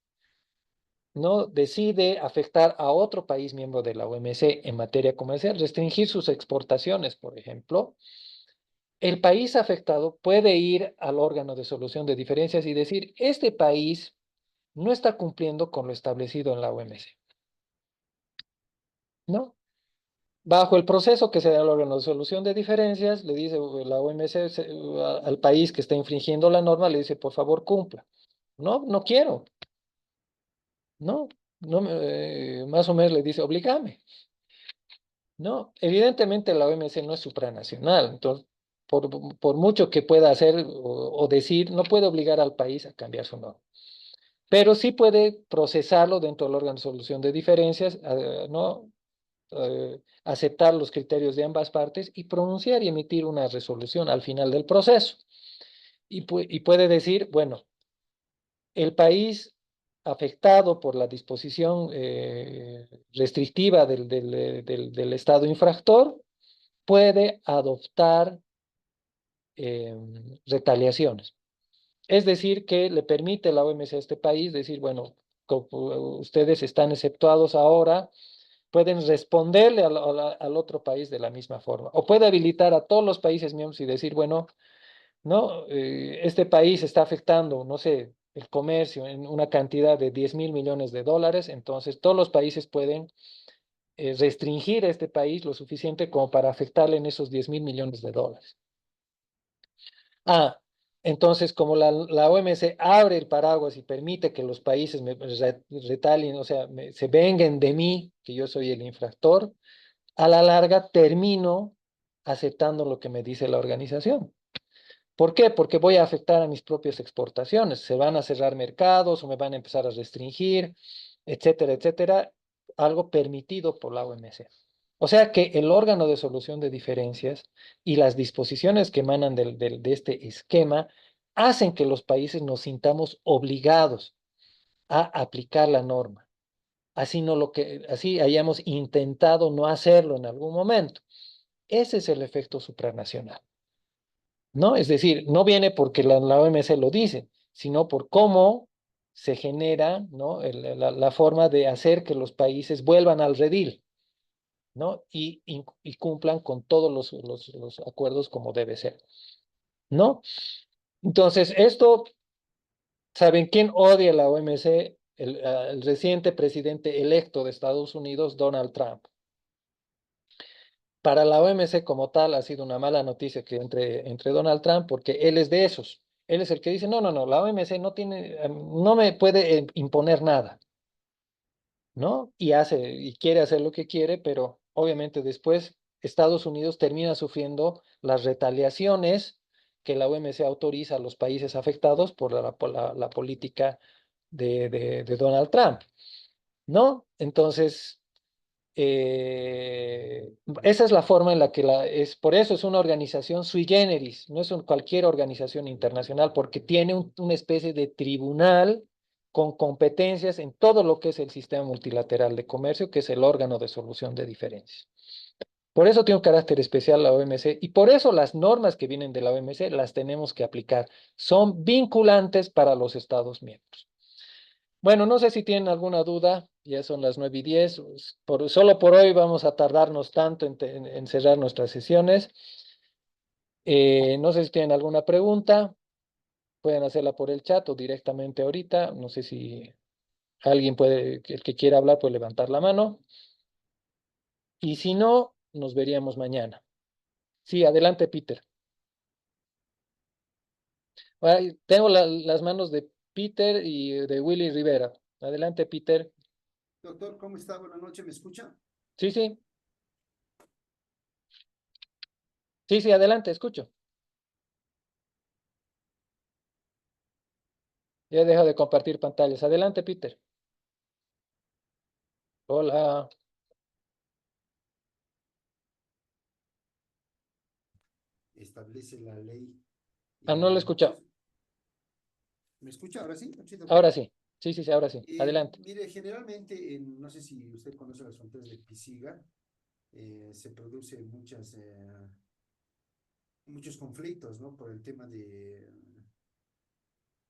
no decide afectar a otro país miembro de la OMC en materia comercial, restringir sus exportaciones, por ejemplo, el país afectado puede ir al órgano de solución de diferencias y decir, este país no está cumpliendo con lo establecido en la OMC, ¿no? Bajo el proceso que se da al órgano de solución de diferencias, le dice la OMC al país que está infringiendo la norma, le dice, por favor, cumpla. No, no quiero, no, no, más o menos le dice, oblígame. No, evidentemente la OMC no es supranacional, entonces, por mucho que pueda hacer o decir, no puede obligar al país a cambiar su norma, pero sí puede procesarlo dentro del órgano de solución de diferencias, ¿no? Aceptar los criterios de ambas partes y pronunciar y emitir una resolución al final del proceso. Y puede decir, bueno, el país afectado por la disposición restrictiva del Estado infractor puede adoptar retaliaciones. Es decir, que le permite la OMC a este país decir, bueno, ustedes están exceptuados ahora, pueden responderle al otro país de la misma forma. O puede habilitar a todos los países miembros y decir, bueno, no, este país está afectando, no sé, el comercio en una cantidad de 10.000 millones de dólares, entonces todos los países pueden restringir a este país lo suficiente como para afectarle en esos 10.000 millones de dólares. Ah, entonces como la OMC abre el paraguas y permite que los países me retalien, o sea, se venguen de mí, que yo soy el infractor, a la larga termino aceptando lo que me dice la organización. ¿Por qué? Porque voy a afectar a mis propias exportaciones. Se van a cerrar mercados o me van a empezar a restringir, etcétera, etcétera. Algo permitido por la OMC. O sea que el órgano de solución de diferencias y las disposiciones que emanan de este esquema hacen que los países nos sintamos obligados a aplicar la norma. Así, no así hayamos intentado no hacerlo en algún momento. Ese es el efecto supranacional. ¿No? Es decir, no viene porque la OMC lo dice, sino por cómo se genera, ¿no? La forma de hacer que los países vuelvan al redil, ¿no? Y cumplan con todos los acuerdos como debe ser, ¿no? Entonces, esto, ¿saben quién odia la OMC? El reciente presidente electo de Estados Unidos, Donald Trump. Para la OMC como tal ha sido una mala noticia que entre Donald Trump, porque él es de esos. Él es el que dice, no, no, no, la OMC no tiene, no me puede imponer nada, ¿no? Y quiere hacer lo que quiere, pero obviamente después Estados Unidos termina sufriendo las retaliaciones que la OMC autoriza a los países afectados por la política de Donald Trump, ¿no? Entonces, esa es la forma en la que por eso es una organización sui generis, no es cualquier organización internacional, porque tiene una especie de tribunal con competencias en todo lo que es el sistema multilateral de comercio, que es el órgano de solución de diferencias. Por eso tiene un carácter especial la OMC y por eso las normas que vienen de la OMC las tenemos que aplicar. Son vinculantes para los Estados miembros. Bueno, no sé si tienen alguna duda, ya son las 9:10, solo por hoy vamos a tardarnos tanto en cerrar nuestras sesiones. No sé si tienen alguna pregunta, pueden hacerla por el chat o directamente ahorita. No sé si alguien el que quiera hablar puede levantar la mano. Y si no, nos veríamos mañana. Sí, adelante, Peter. Tengo las manos de Peter y de Willy Rivera. Adelante, Peter. Doctor, ¿cómo está? Buenas noches, ¿me escucha? Sí, sí, sí, sí, adelante, escucho. Ya dejo de compartir pantallas. Adelante, Peter. Hola. Establece la ley. Ah, no lo he escuchado. Pues, ¿me escucha ahora sí? ¿Sí, Ahora doctor? sí. Sí, sí, sí, ahora sí. Adelante. Mire, generalmente, no sé si usted conoce las fronteras de Pisiga, se producen muchos conflictos, ¿no? Por el tema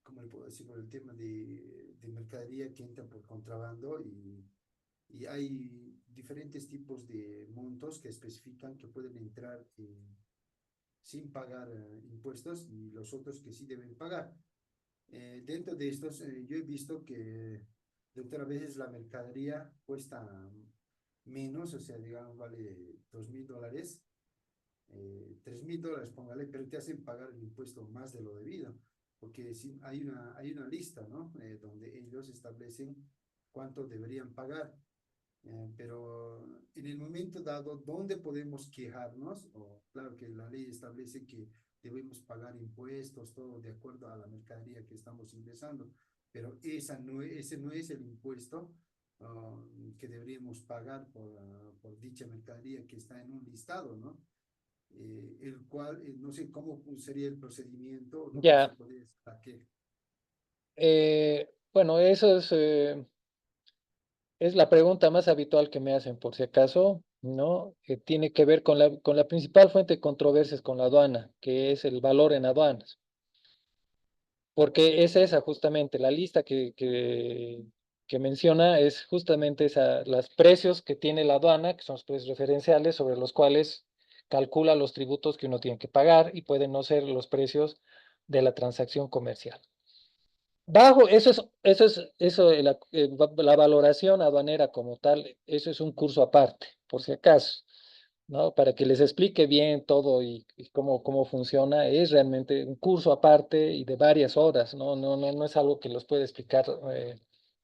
¿cómo le puedo decir? Por el tema de mercadería que entra por contrabando y hay diferentes tipos de montos que especifican que pueden entrar sin pagar impuestos y los otros que sí deben pagar. Dentro de estos, yo he visto que doctor, a veces la mercadería cuesta menos, o sea, digamos, vale $2.000, $3.000, póngale, pero te hacen pagar el impuesto más de lo debido, porque sí, hay una lista, ¿no? Donde ellos establecen cuánto deberían pagar. Pero en el momento dado, ¿dónde podemos quejarnos? O claro que la ley establece que debemos pagar impuestos, todo de acuerdo a la mercadería que estamos ingresando, pero ese no es el impuesto que deberíamos pagar por dicha mercadería que está en un listado, ¿no? El cual, no sé cómo sería el procedimiento, doctor, si Ya. puede saber. Bueno, eso es la pregunta más habitual que me hacen, por si acaso, ¿no? Que tiene que ver con la principal fuente de controversias con la aduana, que es el valor en aduanas. Porque es esa justamente, la lista que menciona es justamente los precios que tiene la aduana, que son los precios referenciales sobre los cuales calcula los tributos que uno tiene que pagar y pueden no ser los precios de la transacción comercial. Bajo, la valoración aduanera como tal, eso es un curso aparte, por si acaso, ¿no? Para que les explique bien todo y cómo funciona, es realmente un curso aparte y de varias horas, ¿no? No es algo que los puede explicar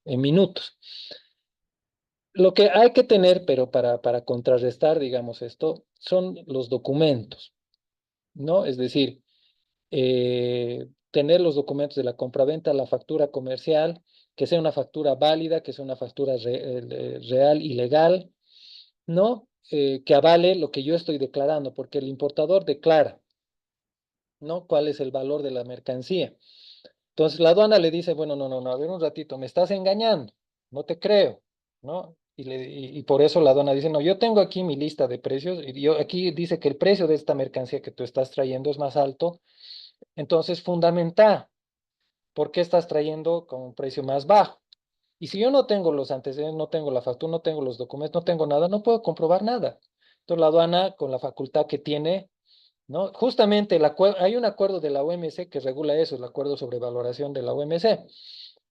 en minutos. Lo que hay que tener, pero para contrarrestar, digamos, esto, son los documentos, ¿no? Es decir, tener los documentos de la compraventa, la factura comercial, que sea una factura válida, que sea una factura real y legal, ¿no? Que avale lo que yo estoy declarando, porque el importador declara, ¿no? ¿Cuál es el valor de la mercancía? Entonces la aduana le dice, bueno, no, a ver un ratito, me estás engañando, no te creo, ¿no? Y por eso la aduana dice, no, yo tengo aquí mi lista de precios, y yo aquí dice que el precio de esta mercancía que tú estás trayendo es más alto, entonces fundamenta por qué estás trayendo con un precio más bajo. Y si yo no tengo los antecedentes, no tengo la factura, no tengo los documentos, no tengo nada, no puedo comprobar nada. Entonces la aduana, con la facultad que tiene, ¿no? Justamente hay un acuerdo de la OMC que regula eso, el acuerdo sobre valoración de la OMC,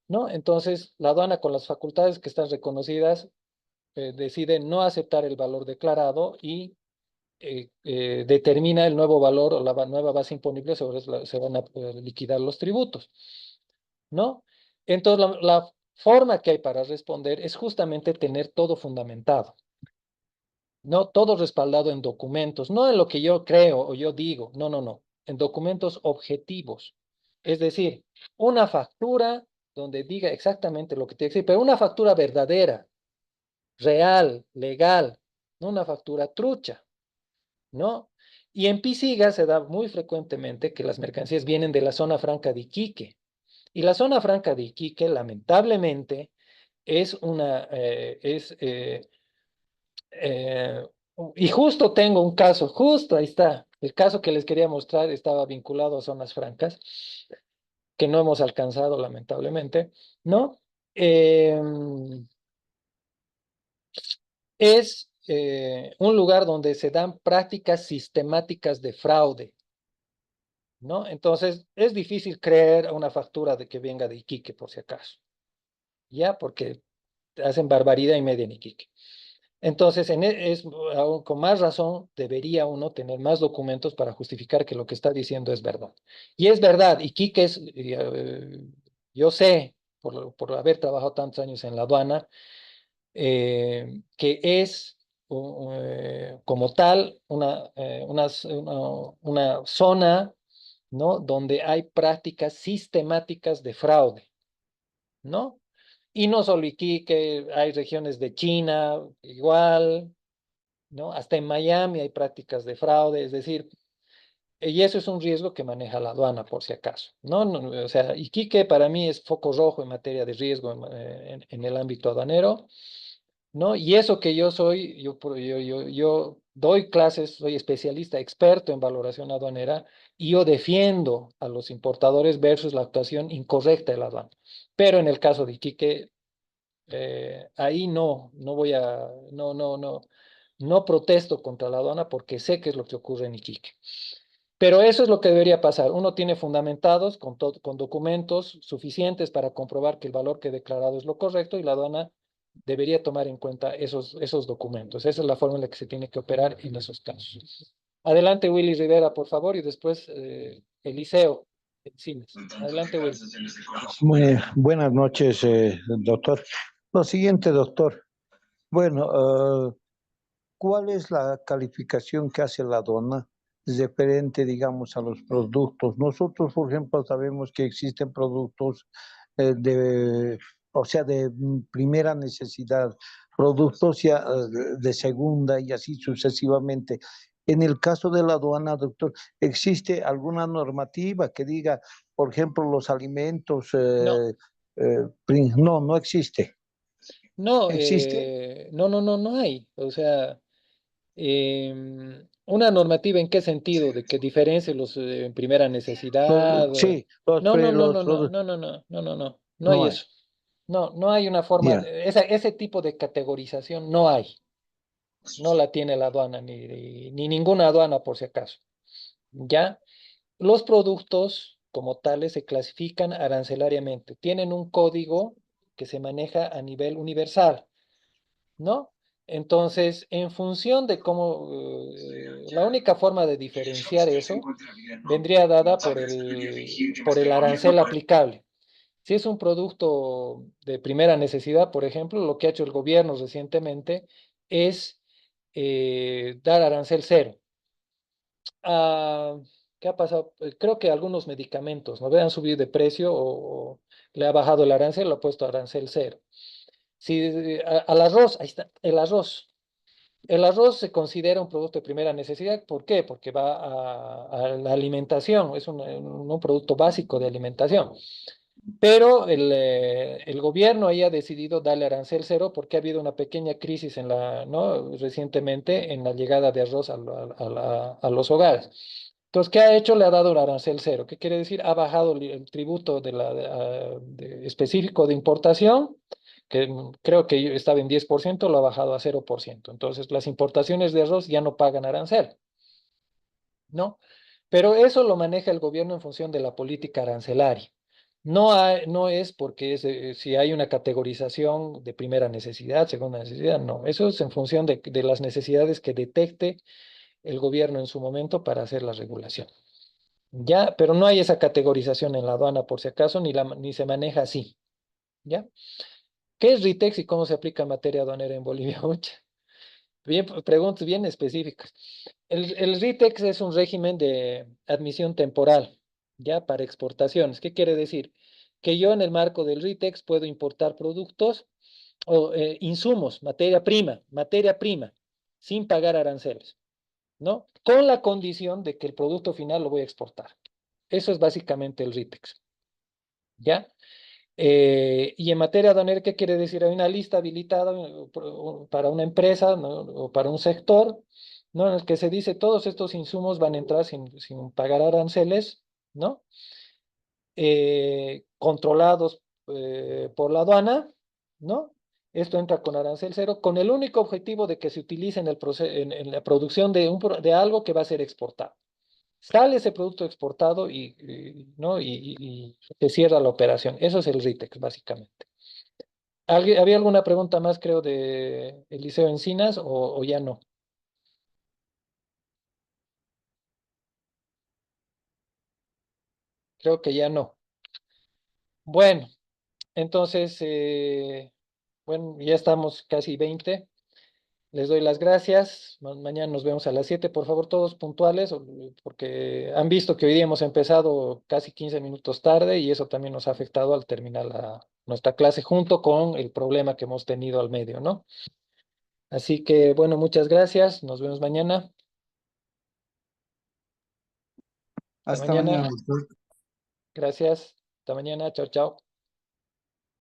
¿no? Entonces la aduana, con las facultades que están reconocidas, decide no aceptar el valor declarado y determina el nuevo valor o la nueva base imponible sobre se van a liquidar los tributos, ¿no? Entonces, la forma que hay para responder es justamente tener todo fundamentado, ¿no? Todo respaldado en documentos, no en lo que yo creo o yo digo, no, en documentos objetivos. Es decir, una factura donde diga exactamente lo que te dice, pero una factura verdadera, real, legal, no una factura trucha, ¿no? Y en Pisiga se da muy frecuentemente que las mercancías vienen de la zona franca de Iquique. Y la zona franca de Iquique, lamentablemente, es eh, y justo tengo un caso, justo ahí está, el caso que les quería mostrar estaba vinculado a zonas francas, que no hemos alcanzado, lamentablemente, ¿no? Eh, es un lugar donde se dan prácticas sistemáticas de fraude, ¿no? Entonces, es difícil creer una factura de que venga de Iquique, por si acaso, ¿ya? Porque hacen barbaridad y media en Iquique. Entonces, aún con más razón, debería uno tener más documentos para justificar que lo que está diciendo es verdad. Y es verdad, Iquique yo sé, por haber trabajado tantos años en la aduana, que es como tal una zona, ¿no? Donde hay prácticas sistemáticas de fraude, ¿no? Y no solo Iquique, hay regiones de China igual, ¿no? Hasta en Miami hay prácticas de fraude, es decir, y eso es un riesgo que maneja la aduana, por si acaso, ¿no? O sea, Iquique para mí es foco rojo en materia de riesgo en el ámbito aduanero, ¿no? Y eso que yo soy, yo doy clases, soy especialista, experto en valoración aduanera, y yo defiendo a los importadores versus la actuación incorrecta de la aduana. Pero en el caso de Iquique, ahí no voy a, no protesto contra la aduana porque sé qué es lo que ocurre en Iquique. Pero eso es lo que debería pasar. Uno tiene fundamentados con documentos suficientes para comprobar que el valor que he declarado es lo correcto y la aduana debería tomar en cuenta esos documentos. Esa es la forma en la que se tiene que operar en esos casos. Adelante, Willy Rivera, por favor, y después Eliseo Siles. Adelante, Willy. Muy buenas noches, doctor. Lo siguiente, doctor. Bueno, ¿cuál es la calificación que hace la aduana referente, digamos, a los productos? Nosotros, por ejemplo, sabemos que existen productos o sea, de primera necesidad, productos ya de segunda y así sucesivamente. En el caso de la aduana, doctor, ¿existe alguna normativa que diga, por ejemplo, los alimentos? No, No, no existe. no, ¿Existe? no hay. O sea, una normativa ¿en qué sentido? ¿De que diferencie los en primera necesidad? Sí, No, no, no, no, no, no, no, no, no, no hay no hay. eso. No hay una forma, Ya. ese tipo de categorización no hay. No la tiene la aduana, ni ninguna aduana por si acaso. ¿Ya? Los productos. como tales se clasifican arancelariamente. Tienen un código que se maneja a nivel universal, ¿no? Entonces, en función de cómo, la única forma de diferenciar eso vendría dada por el arancel aplicable. Si es un producto de primera necesidad, por ejemplo, lo que ha hecho el gobierno recientemente es dar arancel cero. Ah, ¿qué ha pasado? Creo que algunos medicamentos no han subido de precio o le ha bajado el arancel, lo ha puesto arancel cero. Si al arroz, ahí está, el arroz. El arroz se considera un producto de primera necesidad. ¿Por qué? Porque va a la alimentación, es un producto básico de alimentación. Pero el gobierno ahí ha decidido darle arancel cero porque ha habido una pequeña crisis en ¿no? Recientemente en la llegada de arroz a los hogares. Entonces, ¿qué ha hecho? Le ha dado un arancel cero. ¿Qué quiere decir? Ha bajado el tributo específico de importación, que creo que estaba en 10%, lo ha bajado a 0%. Entonces, las importaciones de arroz ya no pagan arancel, ¿no? Pero eso lo maneja el gobierno en función de la política arancelaria. No es porque si hay una categorización de primera necesidad, segunda necesidad, no. Eso es en función de las necesidades que detecte el gobierno en su momento para hacer la regulación. Ya, pero no hay esa categorización en la aduana por si acaso, ni se maneja así. ¿Ya? ¿Qué es RITEX y cómo se aplica en materia aduanera en Bolivia? Ucha, bien, preguntas bien específicas. El RITEX es un régimen de admisión temporal, ya para exportaciones. ¿Qué quiere decir? Que yo en el marco del RITEX puedo importar productos o insumos, materia prima, sin pagar aranceles, ¿no? Con la condición de que el producto final lo voy a exportar. Eso es básicamente el RITEX, ¿ya? Y en materia aduanera, ¿qué quiere decir? Hay una lista habilitada para una empresa, ¿no? O para un sector, ¿no? En el que se dice todos estos insumos van a entrar sin pagar aranceles, ¿no? Controlados por la aduana, ¿no? Esto entra con arancel cero, con el único objetivo de que se utilice en la producción de algo que va a ser exportado. Sale ese producto exportado ¿no? Y se cierra la operación. Eso es el RITEX, básicamente. ¿Había alguna pregunta más, creo, de Eliseo Encinas o ya no? Creo que ya no. Bueno, entonces, bueno, ya estamos casi 20. Les doy las gracias. Mañana nos vemos a las 7. Por favor, todos puntuales, porque han visto que hoy día hemos empezado casi 15 minutos tarde y eso también nos ha afectado al terminar nuestra clase junto con el problema que hemos tenido al medio, ¿no? Así que, bueno, muchas gracias. Nos vemos mañana. Hasta Hasta mañana, mañana. doctor. Gracias. Hasta mañana. Chao, chao.